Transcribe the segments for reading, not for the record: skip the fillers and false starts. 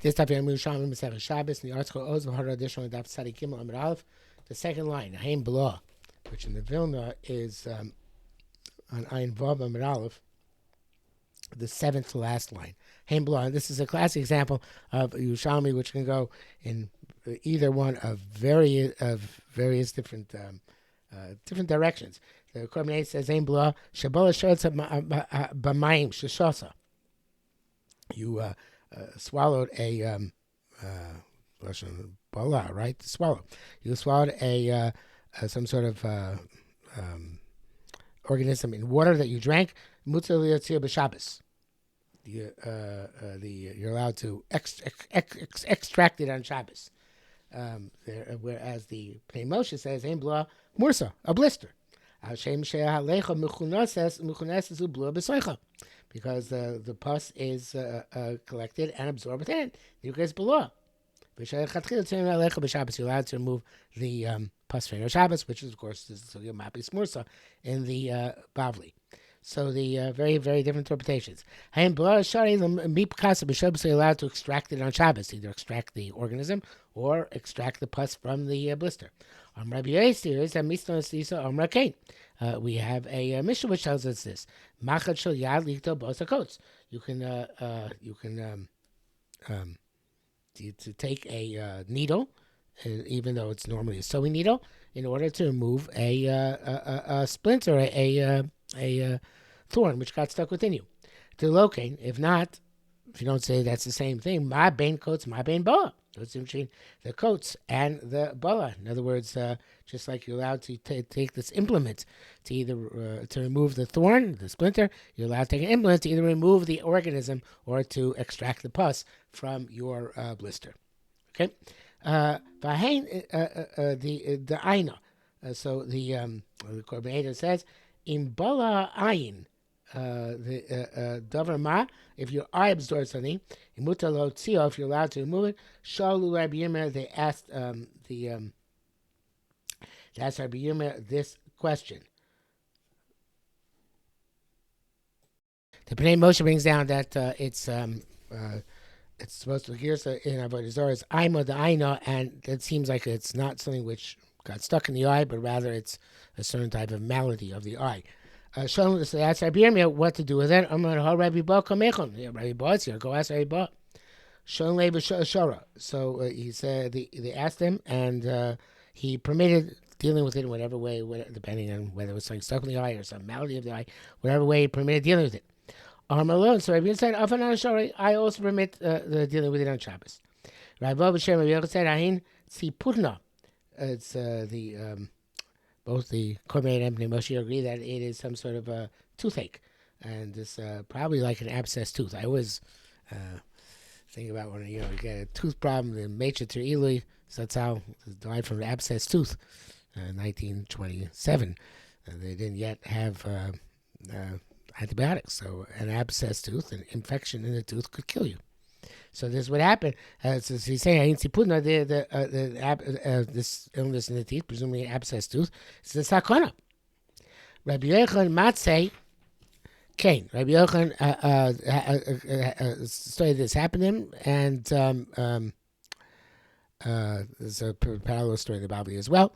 This type of Yerushalmi Shabbos in the article Oz V'Hara additional Daf Tzadi Gimel Amud Aleph, the second line Haim B'Lo, which in the Vilna is on Ayin Vav Amud Aleph, the seventh to last line. Haim B'Lo. And this is a classic example of Yerushalmi, which can go in either one of various different different directions. The Korban says Haim B'Lo Shabola Shotza B'Mayim Sheshosa. You swallowed a bala, right? Swallow. You swallowed a some sort of organism in water that you drank. Mutzah liyatzir b'Shabbos. You're allowed to extract it on Shabbos. Whereas the Pnei Moshe says, "Ein bla mursa, a blister." Because the pus is collected and absorbed within it. You guys below. You're allowed to remove the pus from Shabbos, which is, of course, the Mapis Mursa in the Bavli. So the very, very different interpretations. You're allowed to extract it on Shabbos, either extract the organism or extract the pus from the blister. We have a Mishnah which tells us this. You can to take a needle, even though it's normally a sewing needle, in order to remove a splinter, a thorn which got stuck within you. To locate, if you don't say that's the same thing, my bane coats, my bane boa. It's between the coats and the bala. In other words, just like you're allowed to take this implement to either to remove the thorn, the splinter, you're allowed to take an implement to either remove the organism or to extract the pus from your blister. Okay, the aina. So the Korban says, "In bala ayin." The davar ma, if your eye absorbs something, if you're allowed to remove it. Shalu Rabbi Yirmiyah, they asked Rabbi Yirmiyah this question. The Pnei Moshe brings down that it's supposed to hear in Avodah Zarah is Aima the Aina, and it seems like it's not something which got stuck in the eye, but rather it's a certain type of malady of the eye. So that's Rabbi Yirmiyah, what to do with it. I'm going to Rabbi Ba Kamechon. Rabbi Ba is here. Go ask Rabbi Ba. So he said they asked him, and he permitted dealing with it in whatever way, depending on whether it was something stuck in the eye or some malady of the eye, whatever way he permitted dealing with it. Alone. So Rabbi said, I also permit the dealing with it on Shabbos. Rabbi Ba B'Shem said, Ahin Tziputna. It's both the Korban and Pnei Moshe agree that it is some sort of a toothache, and it's probably like an abscess tooth. I always think about when you get a tooth problem, the Meitzer Terili, so that's how it died from an abscess tooth, 1927. They didn't yet have antibiotics, so an abscess tooth, an infection in the tooth could kill you. So this would happen. So he's saying, this illness in the teeth, presumably abscess tooth, it's a sakona. Rabbi Yochanan Matzei Cain. Rabbi Yochanan studied this happened to him, and there's a parallel story in the Bible as well.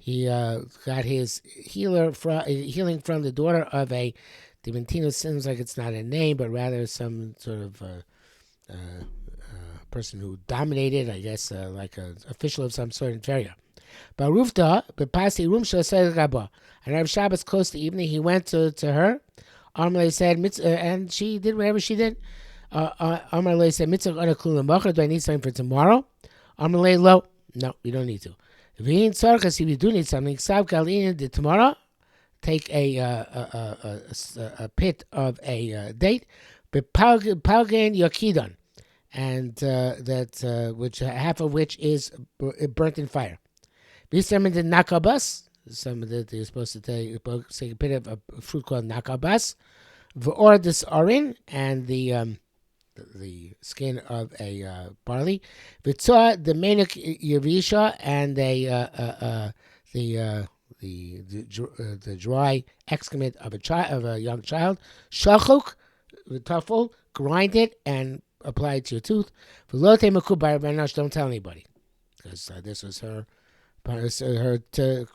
He got his healing from the daughter of a Dimantino. Seems like it's not a name, but rather some sort of person who dominated, I guess, like an official of some sort in Tveria. Barufta, Bepasi Rumsha said Rabba. And Rav Shabbos close to evening, he went to her. Amalei said, and she did whatever she did. Amalei said, Mitzvah Anakulam Bacher, do I need something for tomorrow? Amalei, lo, no, you don't need to. If you do need something, tomorrow, take a pit of a date, palgen yakidon, and that which half of which is burnt in fire. Some of the nakabas, some of that you're supposed to take a bit of a fruit called nakabas, or this orin, and the skin of a barley, the menik yerisha, and the the dry excrement of a young child. Shachuk, the tuffle, grind it and apply it to your tooth. Don't tell anybody, because this was her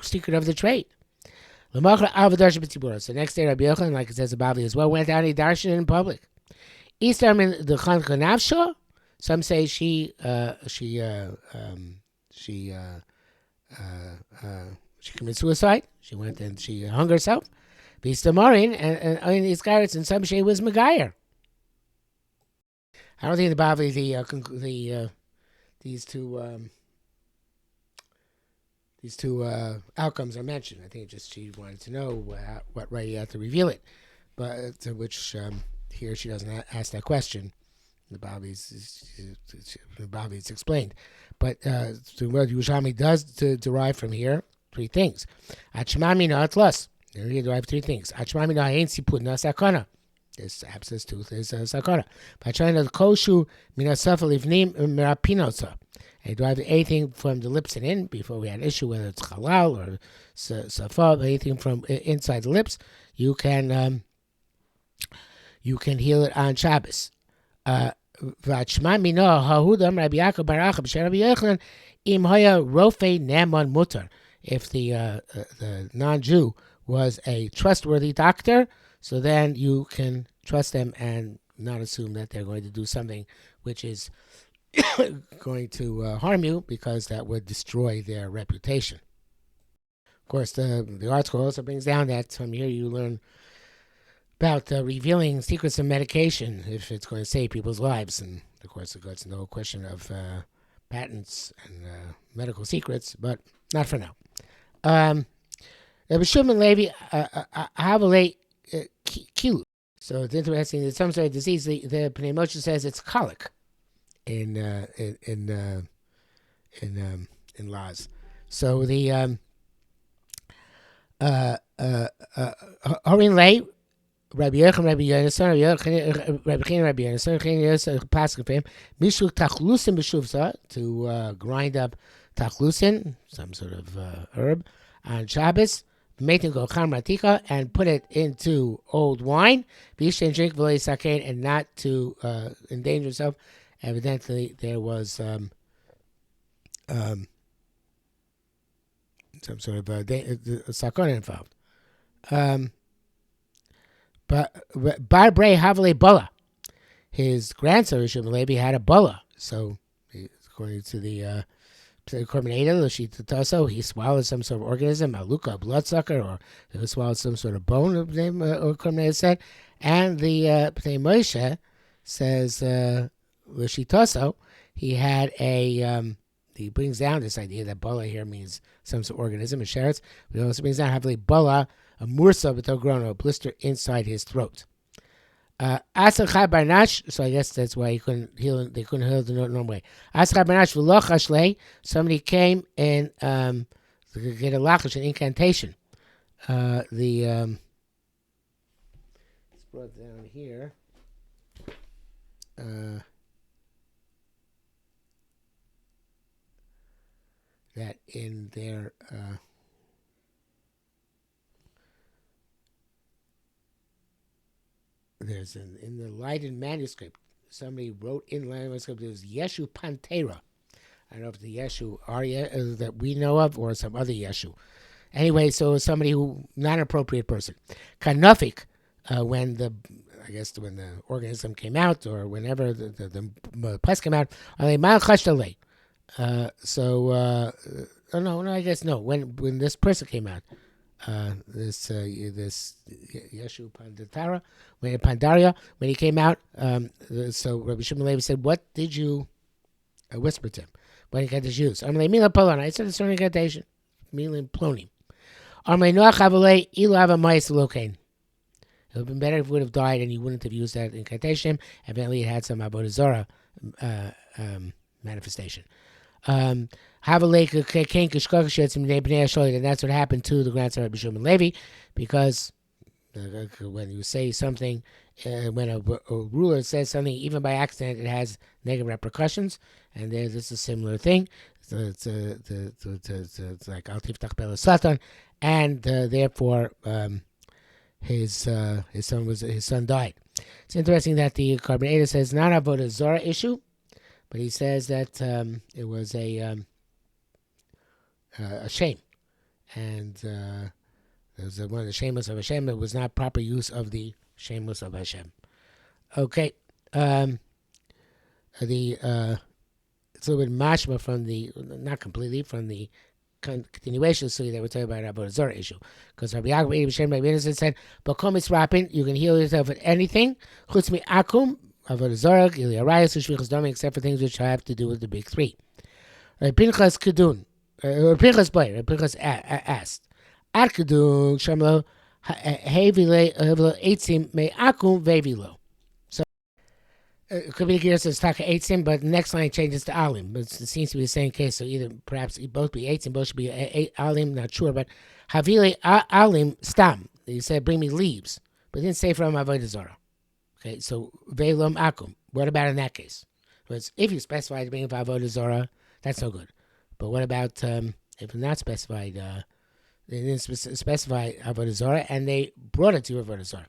secret of the trade. So the next day, Rabbi Yochanan, like it says about Bavli as well, went out and he darshan in public. Easter the Chanukah Nafsha. Some say she committed suicide. She went and she hung herself. Vista Marin and these guys in some shade was Megayer. I don't think the Bavli these two outcomes are mentioned. I think just she wanted to know what right you have to reveal it, but to which here she doesn't ask that question. The Bavli's explained, but the word Yerushalmi does derive from here three things. Achmamina atlas. There you derive three things. Achmamina ain't siputna sakana. This abscess tooth is sakana. Vachana koshu mina safalivnim mirapinosa. They derive anything from the lips and in. Before we had an issue whether it's halal or safa, anything from inside the lips, you can heal it on Shabbos. Vachma mino hahudam Rabbi Yaakov Barach b'shem Rabbi Yochanan im haya rofe neman mutar. If the non-Jew was a trustworthy doctor, so then you can trust them and not assume that they're going to do something which is going to harm you, because that would destroy their reputation. Of course, the article also brings down that from here you learn about revealing secrets of medication if it's going to save people's lives. And of course, it's no question of patents and medical secrets, but not for now. Rabbi Shimon Levi Havalei Kilu. So it's interesting that some sort of disease. The Pnei Moshe says it's colic in laws. So the Horin Lei. Rabbi Yochanan, Rabbi Yonasan, Rabbi Chen, Rabbi Yonasan, Pasuk of him, Mishuk Tachlusin b'shuvsa, to grind up tachlusin, some sort of herb, on Shabbos, Meitin go chamratika, and put it into old wine, V'yish and drink v'lo yisakein, and not to endanger yourself. Evidently, there was some sort of sakona involved. But Bar Brei Havale Bala, his grandson Yerushalmi Levi had a bala. So according to the Korbaneda, he swallowed some sort of organism, a luka, a bloodsucker, or he swallowed some sort of bone, or Korbaneda said. And the Pnei Moshe says L'shitaso, he had a he brings down this idea that bala here means some sort of organism, and sheretz, but it also brings down Havale Bala, a mursa b'togrono, a blister inside his throat. Asar Chai Barnash, so I guess that's why they couldn't heal the normal way. Asar Chai Barnash v'loch hashlei, somebody came and to get a lachash, an incantation. It's brought down here. That in their there's in the Leiden manuscript, somebody wrote in the Leiden manuscript, there was Yeshu Pantera. I don't know if the Yeshu Arya that we know of or some other Yeshu. Anyway, so somebody who, not an appropriate person. Kanufik, when the organism came out, or whenever the pus came out, I guess no. When this person came out, this Yeshu Pandaria, when he came out, so Rabbi Shimon Levi said, "What did you whisper to him? What did you use?" I said it's an incantation. Milan Ploni. It would have been better if he would have died and he wouldn't have used that incantation. Evidently, it had some Avodah Zarah manifestation. And that's what happened to the grandson of Rabbi Shimon Levi, because when you say something, when a ruler says something, even by accident, it has negative repercussions, and this is a similar thing. It's like Al Tiftach Bela Satan, and therefore his son died. It's interesting that the Carbonator says not a Avodah Zarah issue, but he says that it was a shame, and it was one of the shameless of Hashem. It was not proper use of the shameless of Hashem. Okay, the it's a little bit mashma from the, not completely, from the continuation story that we're talking about Avodah Zarah issue, because Rabbi Yaakov B'Shem Rabbi Yonasan said, "Bakom Mitzrapin, you can heal yourself with anything. Chutz mi akum Avodah Zarah, Gili Arayos, U'Shvichas Damim, except for things which have to do with the big three." Pinchas Kedun, Pinchas Boy, Pinchas asked, "Ad Kedun Shamlo Hevile Eitzim Me Akum Vevilo." So it could be here says Taka Eitzim, but the next line changes to Alim. But it seems to be the same case, so either perhaps both be Eitzim, both should be Alim, not sure. But Havile Alim Stam, he said, bring me leaves, but didn't say from Avodah Zarah. Okay, so Velom Akum. What about in that case? Because if you specify to bring it for Avodah Zarah, that's no good. But what about if not specified? They didn't specify Avodah Zarah, and they brought it to Avodah Zarah.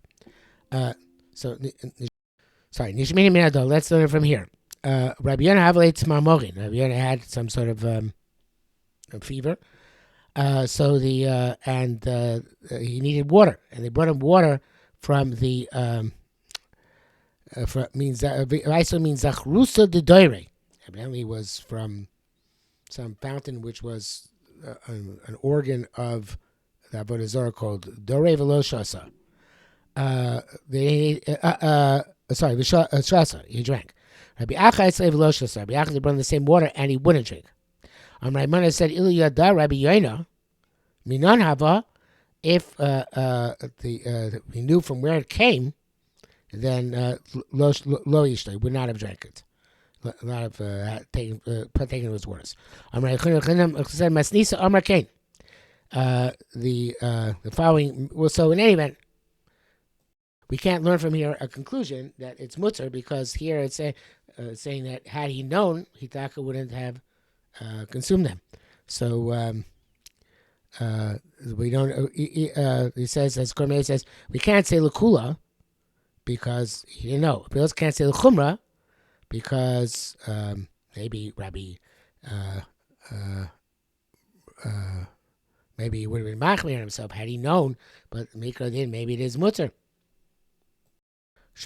Sorry, Nishmini Minado. Let's learn it from here. Rabbi Yonah Havale Tzmar Rabbi Yonah had some sort of fever. So he needed water, and they brought him water from the means Zachrusa de Doire. Evidently, was from some fountain which was an organ of the Avodah Zarah called Dore Velo Shasa. Shasa, he drank. Rabbi Achai Tzlei Velo Shasa. Rabbi Achai brought the same water and he wouldn't drink. Raimana said, Ilu Yada Rabbi Yoina, Minan Hava, if he knew from where it came, then Lo Yishta, would not have drank it. Not have taken his words. The following. Well, so in any event, we can't learn from here a conclusion that it's mutter, because here it's saying that had he known, Hitaka wouldn't have consumed them. So we don't. He says, as Kormei says, we can't say Lakula because he didn't know. We also can't say Lachumra because maybe Rabbi maybe he would have been machmir on himself had he known, but Mikra did. Maybe it is mutter.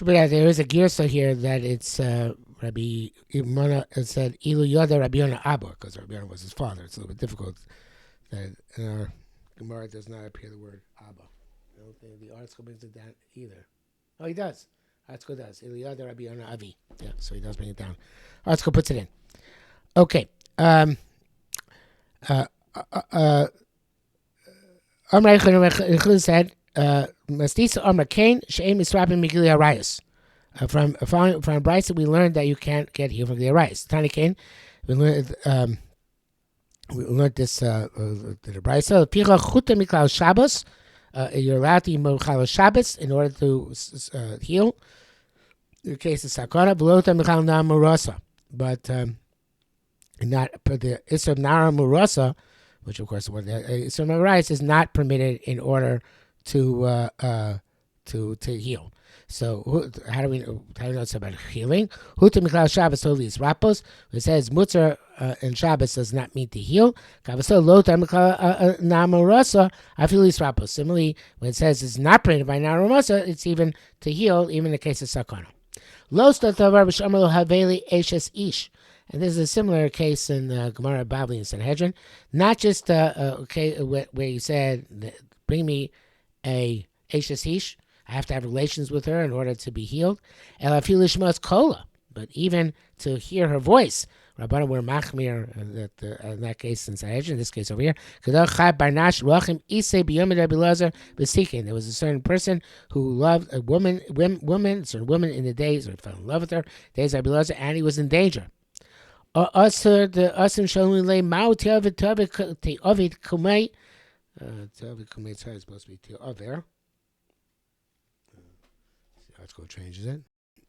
There is a girsa here that it's Rabbi Imana. It said Ilu Yoda Rabbi Yonah Abba, because Rabbi Yonah was his father. It's a little bit difficult that in our Gemara does not appear the word Abba. I don't think the article brings it down either. Oh, he does. Article does. Ilu Yoda Rabbi Yonah Avi. Yeah, so he does bring it down. Article puts it in. Okay. Amr said, Mastisa Amr Kain, She'em Misrapim Migili Arayas. From Bryce, we learned that you can't get healed from the Arayas. Tani Kain, we learned this, the Bryce. Picha Chuta Miklal Shabbos, you're allowed to eat Mochal Shabbos in order to heal. In case of Sakara, Velota Michal Na Murasa. But not the Isra Nara Murasa, which of course what Isra Arayas is not permitted in order to heal. So how do we know it's about healing? Huta Miklal Shabbos Holis Rapos. It says Mutzar and Shabbos does not mean to heal. Kavaso Lota Miklal Namarasa Afilis Rapos. Similarly, when it says it's not permitted by Naramasa, it's even to heal, even in the case of Sakana. Los Tatavar B'Shamalo Haveli Eshes Ish. And this is a similar case in Gemara Bavli and Sanhedrin. Not just where you said, bring me a Eshes Ish. I have to have relations with her in order to be healed. Elafilishmas kola, but even to hear her voice. Rabbana were machmir in that case in Sanhedrin, in this case over here. There was a certain person who loved a woman, a certain woman in the days, or fell in love with her, days of Abelazar, and he was in danger. Asim shalom le mao te'ovid kumei. Te'ovid kumei is supposed to be te'over. Let's go changes it.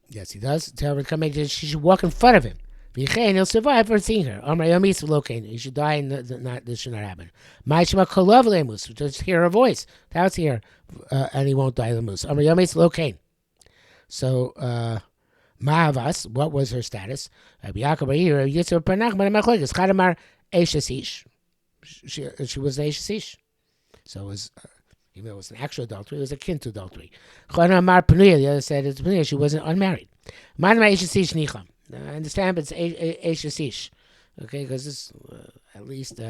Yes, he does. Te'ovid kumei, she should walk in front of him. V'chein, he'll survive for seeing her. Amar Yomis Lokain. He should die and this should not happen. Ma'ishma Kolov Lemus. Just hear her voice. That's here. And he won't die Lemus. Amar Yomis Lokain. So, Ma'avas, what was her status? Rabbi Yaakov here, Yitzhak Panachman and Machlekes. Chadamar Eishasish. She was an Eishasish. So it was, even though it was an actual adultery, it was akin to adultery. Chadamar Panuya, the other said it's Panuya, she wasn't unmarried. Manama Eishasish Nicham. I understand, but it's Eishasish. Okay, because it's at least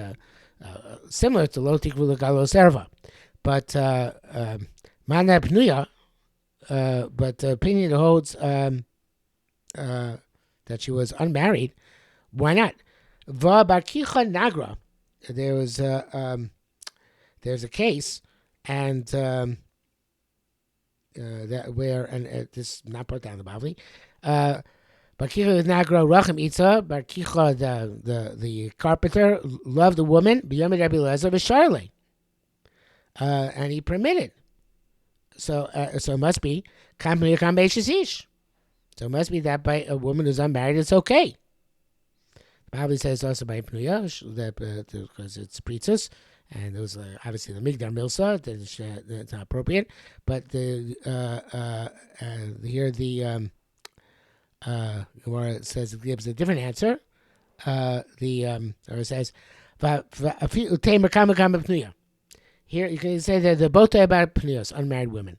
similar to Lo Tikvu L'Galo Serva. But Manama Panuya, but the opinion holds that she was unmarried. Why not? Va Barkicha Nagra. There's a case, and that where this not put down the Bavli. Barkicha Nagra Rachim Itza. Barkicha the carpenter loved the woman. B'yomid Rabbi Eliezer v'Sharlei, and he permitted. So it must be Kam Beishish. So it must be that by a woman who's unmarried, it's okay. Probably says also by Pnuya, that because it's priestess, and it was obviously the Migdar Milsa, that's not appropriate. But here the Gemara says it gives a different answer. Or it says, here you can say that they're both about Pnuyos, unmarried women.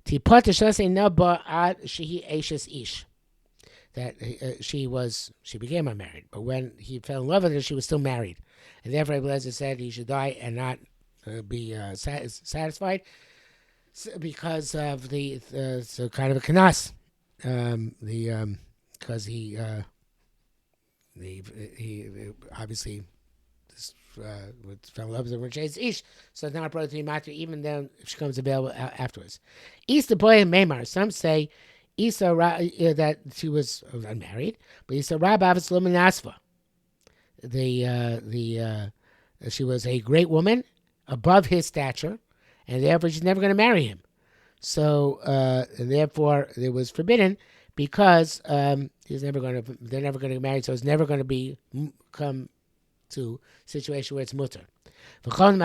That she became unmarried, but when he fell in love with her, she was still married, and therefore Eliezer said he should die and not be satisfied because of the so kind of a kanas, because he obviously fell in love with her when she's ish, so it's not a brother to be matter, even then if she comes available afterwards. Easter boy and Maymar. Some say Isa that she was unmarried, but Isa Rabba Nasva. She was a great woman above his stature, and therefore she's never going to marry him. So and therefore it was forbidden because they're never going to get married. So it's never going to come to a situation where it's mutter. Anything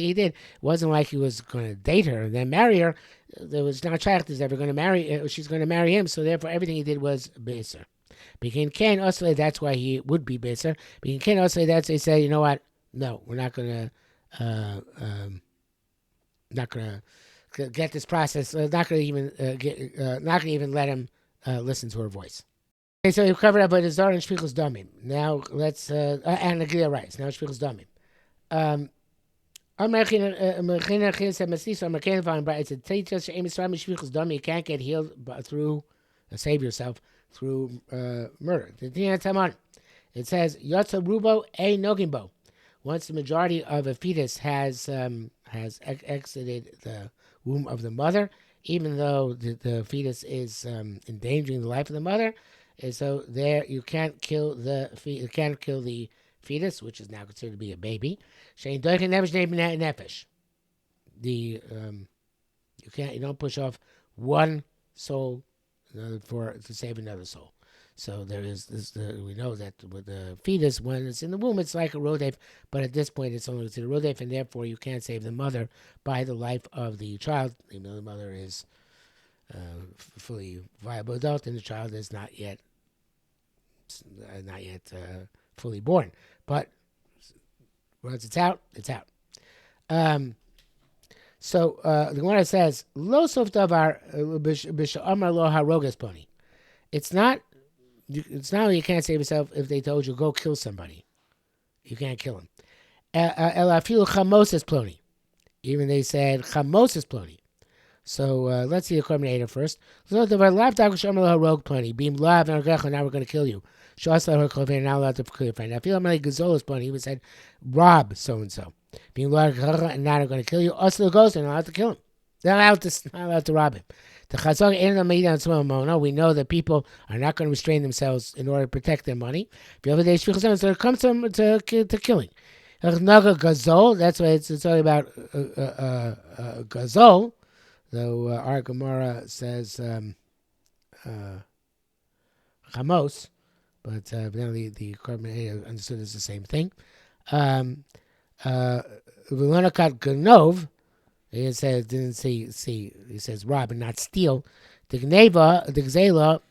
he did wasn't like he was going to date her and then marry her. There was no child is ever going to marry. She's going to marry him. So therefore, everything he did was beiser. Begin Ken also that's why he would be beiser. Begin Ken also that's they say, you know what? No, we're not going to get this process. Not going to even let him listen to her voice. Okay, so we've covered up with the Zar and Shvichus Damim. Now let's and the Gila rice. Now Shvichus Damim. You can't get healed through save yourself through murder. It says Yotza Rubo a Nogimbo. Once the majority of a fetus has exited the womb of the mother, even though the fetus is endangering the life of the mother. And so there, you can't kill the fetus, which is now considered to be a baby. You don't push off one soul to save another soul. So there is this. We know that with the fetus, when it's in the womb, it's like a rodef, but at this point, it's only considered a rodef, and therefore you can't save the mother by the life of the child, even though the mother is fully viable adult, and the child is not yet fully born. But once it's out, it's out. So the Gemara says, "Lo sof davar b'sha'amar lo harogas poni." It's not you can't save yourself if they told you go kill somebody. You can't kill him. El afilu chamoses ploni. Even they said chamoses ploni. So let's see the coordinator first. So the lav dagusham rogue plenty. Beam lav and now we're going to kill you. Shasla her clover now allowed to kill your friend. I feel like gazolas plenty. He said rob so and so. Beam lav and now they're going to kill you. Also the ghost they're not allowed to kill him. They're not allowed to rob him. The chazak ain't on media on small. We know that people are not going to restrain themselves in order to protect their money. The other day, so it comes to killing. Gazol. That's why it's all about gazol. Though our Gemara says chamos, but evidently the Korban understood as the same thing. V'lonakat ganov. He says didn't see. He says rob and not steal. The gneva, the gzela,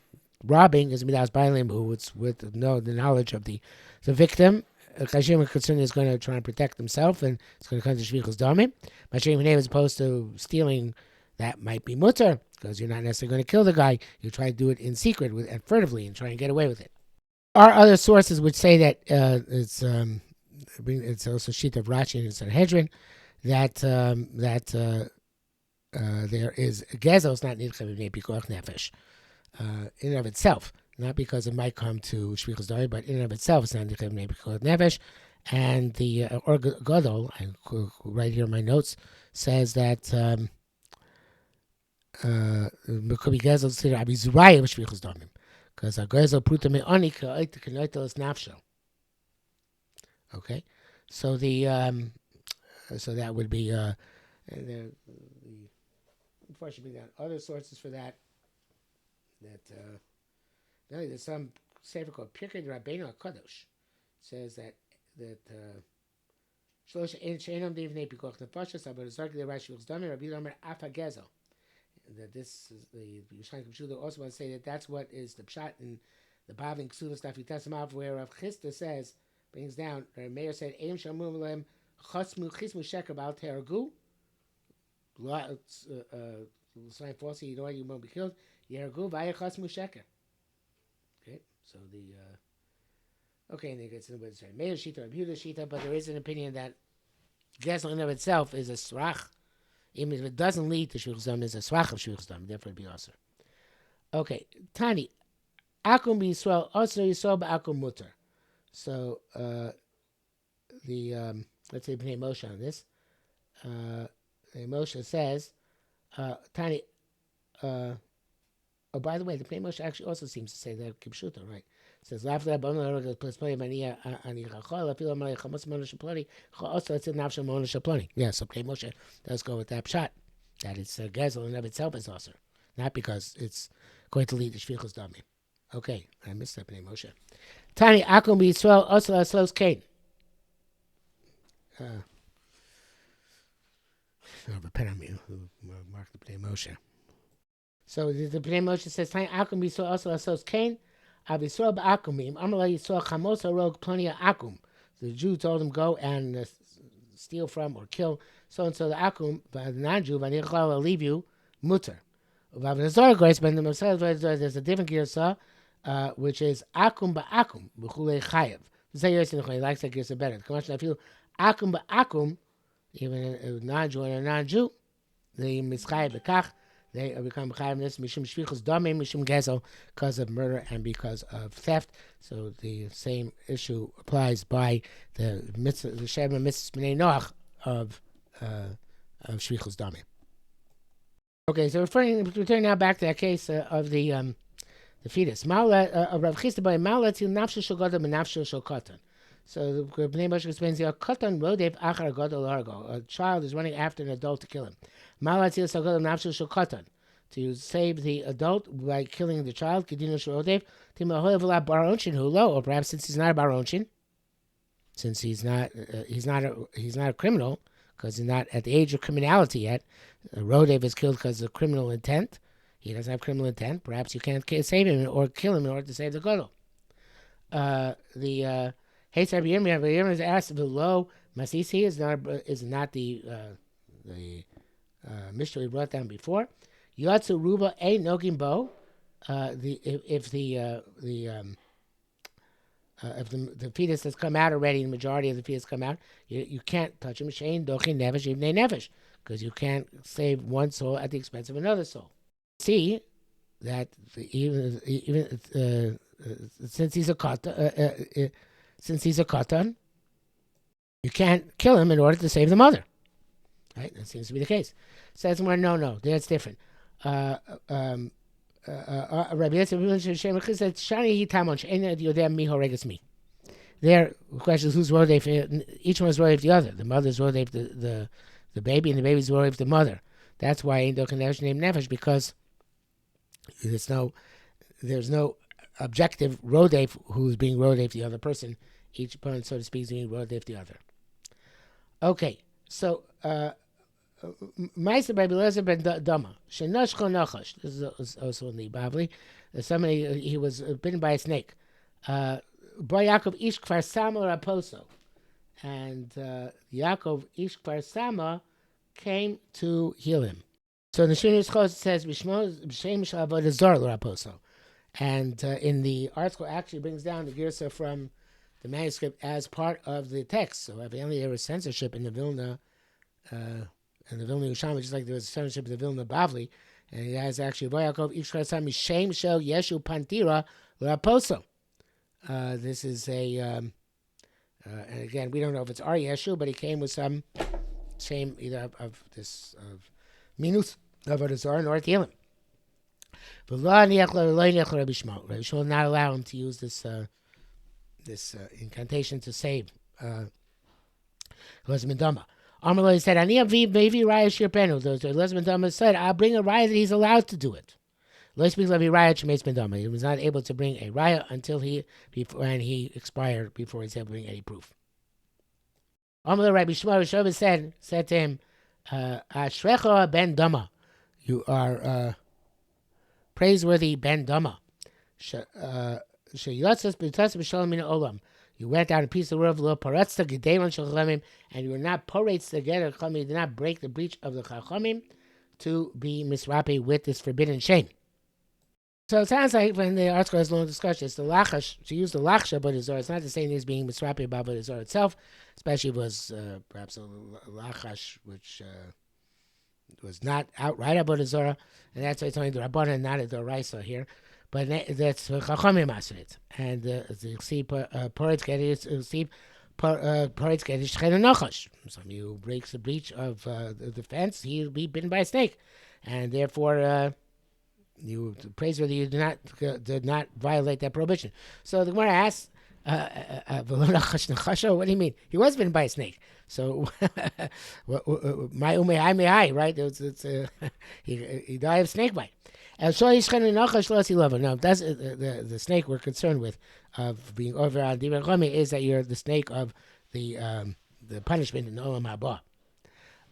robbing is midas bailim, who it's with the knowledge of the victim. Kashim concern is going to try and protect himself, and it's going to come to shvichus damim. Mashim as opposed to stealing, that might be mutter because you're not necessarily going to kill the guy. You try to do it in secret and furtively and try and get away with it. There are other sources which say that it's also sheet of Rashi and Sanhedrin that there is gezos not nidchav b'nei pikuach nefesh in and of itself, not because it might come to shvichus damim, but in and of itself it's not nidchav b'nei pikuach nefesh. And the or gadol, I right here in my notes, says that could be gezos to Rabbi Zuraya b'shvichus damim, because a gezel pruta me'ani k'noitel es nafsho. Okay, so so that would be unfortunately that other sources for that there's some sefer called Pirkei Rabbeinu HaKadosh says that Shlosh ein sheinam divnei pikuach nefashos aber zarki the Rashi shvichus damim Rabbi Omer afa gezel. That this is the Yerushalmi Shabbos also want to say that that's what is the pshat in the Bav and Ksula stuff. He tells him off where Rav Chisda says, brings down, Meir said, Eim shamum lem chasmu chismu sheker bal tergu. Sign falsely, you know you won't be killed. Yergu vaya chasmu sheker. Okay, so okay, and then it gets into what it's saying. Meir shita, Rabbi Yehuda shita, but there is an opinion that Gezel in of itself is a srach. Even if it doesn't lead to shvichus damim, it's a swach of shvichus damim, therefore it'd be also. Okay, Tani, akum b'Yisrael, also Yisrael b'akum mutter. So let's say Bnei Moshe on this. Bnei Moshe says, Tani. Oh, by the way, the Bnei Moshe actually also seems to say that kibshuta, right? It says, "Lafla b'amar plus plani mania ani chachol afilo malay chamos monash plani also it's in nafsha monash plani." Yeah, so Bnei Moshe does go with that pshat that it's gezel in of itself is also not because it's going to lead to shvichus damim. Okay, I missed that Bnei Moshe. Tani akum b'Yisrael also aslos kain. Repent on me who marked the Bnei Moshe. So the Bnei Moshe says, "Tani akum b'Yisrael also aslos kain." Avisor ba'akumim. Amalei Yisrael chamos harog plani akum. The Jew told him go and steal from or kill so and so the akum. But the non-Jew, v'anichal will leave you mutter. V'avinazor grace, but in the Messiah there's a different girsa, which is akum ba'akum b'chulei chayev. The say he likes that girsa better. The commercial I feel akum ba'akum, even a non-Jew and a non-Jew, the mischayev b'kach. They become chayav this mishum shvichus damim mishum gezel because of murder and because of theft. So the same issue applies by the mitzvah, the shema mitzvah b'nei noach of shvichus damim. Okay, so returning now back to that case of the fetus. Of Rav Chisda by Ma'ala til nafshu shel gadol b'nafshu shel katan. So the Bnei Moshe explains the katan rodev achar gadol largo. A child is running after an adult to kill him. Malatil sagadol nafshu shel katan, to save the adult by killing the child. Kedinu shel rodev timahoy v'la baronchin hulo, or perhaps since he's not a baronchin, since he's not a criminal because he's not at the age of criminality yet. Rodev is killed because of criminal intent. He doesn't have criminal intent. Perhaps you can't save him or kill him in order to save the gadol. The Hey, Rabbi Yirmiyah is asked below. Masisi is not the Mishnah we brought down before. Yatsu Ruba a Nogim Bo. If the fetus has come out already, the majority of the fetus come out, you can't touch him. Shein Dochin Nefesh Ibnei Nefesh, because you can't save one soul at the expense of another soul. See that even since he's a katan. Since he's a katan, you can't kill him in order to save the mother. Right? That seems to be the case. Says more, no, that's different. Rabbi Yosef said, "Shani hitamon she'ena yodem mi horegas mi." There, the question is who's rodef. Each one is rodef the other. The mother's rodef the baby, and the baby's rodef the mother. That's why ain't no connection named nefesh, because there's no objective rodef who's being rodef the other person. Each opponent, so to speak, is being rodef the other. Okay, so Ma'aser by Belezer ben Dama. Shenoshcho Nochash. This is also in the Bavli. Somebody, he was bitten by a snake. Boy Yaakov Ish Kfar Sama Raposo. And Yaakov Ish Kfar Sama came to heal him. So the Shiner Schos says, B'Shem Avodah Zarah Raposo. And in the article actually brings down the Girsa from the manuscript as part of the text. So evidently there was censorship in the Vilna Yerushalmi, just like there was censorship in the Vilna Bavli. And it has actually Vayakov Ikshkasam Shem Shel Yeshu Pantira Raposo. This is a and again we don't know if it's our Yeshu, but he came with some shame either of this of minus of Avodah nor Tehillim. Rabbi Shmuel will not allow him to use this incantation to save Elizabeth Dama. Amaloi said, "Ani aviv mevi raya shirpenu." Elizabeth Dama said, "I'll bring a raya that he's allowed to do it." Lo speaks levi raya shemeis ben Dama. He was not able to bring a raya until he expired before he was able to bring any proof. Amaloi Rabbi Shmuel said to him, "Ashrecha ben Dama, you are praiseworthy ben Dama. You went out in peace of the world, and you were not porates together, you did not break the breach of the Chachamim to be misrape with this forbidden shame." So it sounds like when the article has a long discussion, it's the lachash. She used the lachsha, but it's not the same as being misrape about it itself, especially if it was perhaps a lachash which was not outright about the Zorah, and that's why it's only the Rabbanan, not the Raisa here. But that's Chachamim Asrit. And the see Poretz Kedish, see Poretz Kedish Chenu Nochash. Somebody who breaks the breach of the fence, he'll be bitten by a snake. And therefore, you praiseworthy, you did not violate that prohibition. So the Gemara asks, what do you mean? He was bitten by a snake. So, my right? He died of snake bite. Now, that's the snake we're concerned with of being over on Divrei Chachamim is that you're the snake of the punishment in Olam Haba.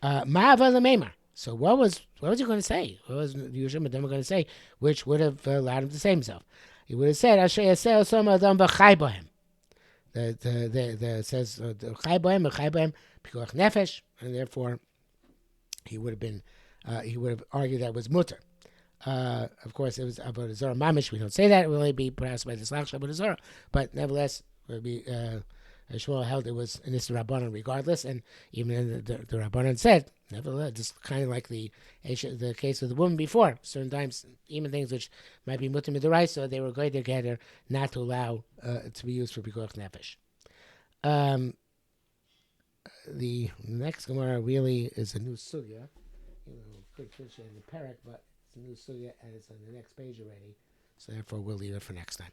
Ma'ava l'meimar. So what was he going to say? What was Yerushalmi going to say, which would have allowed him to save himself? He would have said, "Asher yaseh som adam v'chai bohem." The says chai bohem pikuach nefesh, and therefore he would have argued that was mutter. Of course, it was Avodah Zarah mamish. We don't say that. It will only be perhaps by the slach Avodah Zarah, but nevertheless, it would be Shmuel held it was an Issa Rabbanan regardless, and even the Rabbanan said, nevertheless, just kind of like the case of the woman before. Certain times, even things which might be mutter mid'oraisa, they were going together not to allow to be used for pikuach nefesh. The next Gemara really is a new sugya. Could finish it in the parak, but it's a new sugya and it's on the next page already. So therefore, we'll leave it for next time.